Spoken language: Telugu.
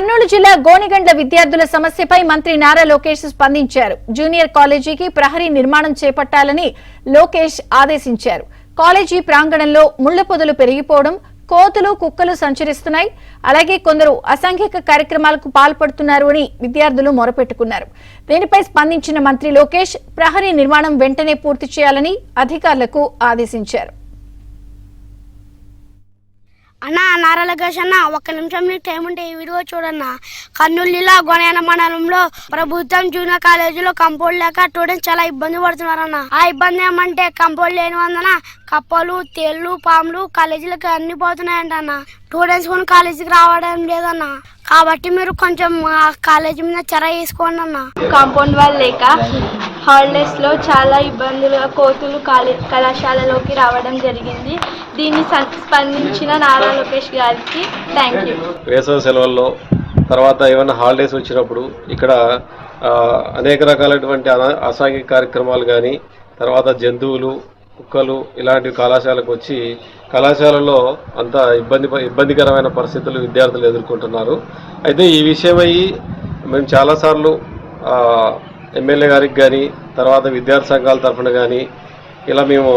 కర్నూలు జిల్లా గోనిగండ్ల విద్యార్థుల సమస్యపై మంత్రి నారా లోకేష్ స్పందించారు. జూనియర్ కాలేజీకి ప్రహరీ నిర్మాణం చేపట్టాలని లోకేష్ ఆదేశించారు. కాలేజీ ప్రాంగణంలో ముళ్ల పొదలు పెరిగిపోవడం, కోతులు కుక్కలు సంచరిస్తున్నాయి. అలాగే కొందరు అసాంఘిక కార్యక్రమాలకు పాల్పడుతున్నారు అని విద్యార్థులు మొరపెట్టుకున్నారు. దీనిపై స్పందించిన మంత్రి లోకేష్ ప్రహరీ నిర్మాణం వెంటనే పూర్తి చేయాలని అధికారులకు ఆదేశించారు. అన్నా నారా లోకేష్ అన్న ఒక్క నిమిషం నీకు టైం ఉంటే ఈ వీడియో చూడన్నా. కర్నూలు జిల్లా గోనిగండ్ల మండలంలో ప్రభుత్వం జూనియర్ కాలేజీలో కంపౌండ్ లేక స్టూడెంట్స్ చాలా ఇబ్బంది పడుతున్నారన్న. ఆ ఇబ్బంది ఏమంటే కంపౌండ్ లేని వందన కప్పలు, తేళ్లు, పాములు కాలేజీలకు అన్ని పోతున్నాయంట అన్న. స్టూడెంట్స్ కూడా కాలేజీకి రావడం లేదన్న. కాబట్టి మీరు కొంచెం కాలేజీ మీద చర్య తీసుకోండి అన్న. కాంపౌండ్ వాల్ లేక హాలిడేస్ లో చాలా ఇబ్బందులుగా కోతులు కళాశాలలోకి రావడం జరిగింది. దీన్ని స్పందించిన నారా లోకేష్ గారికి థ్యాంక్ యూ. వేసవి సెలవుల్లో తర్వాత ఏమైనా హాలిడేస్ వచ్చినప్పుడు ఇక్కడ అనేక రకాలైనటువంటి అసాంఘిక కార్యక్రమాలు కానీ, తర్వాత జంతువులు, కుక్కలు ఇలాంటి కళాశాలకు వచ్చి కళాశాలలో అంత ఇబ్బందికరమైన పరిస్థితులు విద్యార్థులు ఎదుర్కొంటున్నారు. అయితే ఈ విషయమై మేము చాలాసార్లు ఎమ్మెల్యే గారికి కానీ, తర్వాత విద్యార్థి సంఘాల తరఫున కానీ ఇలా మేము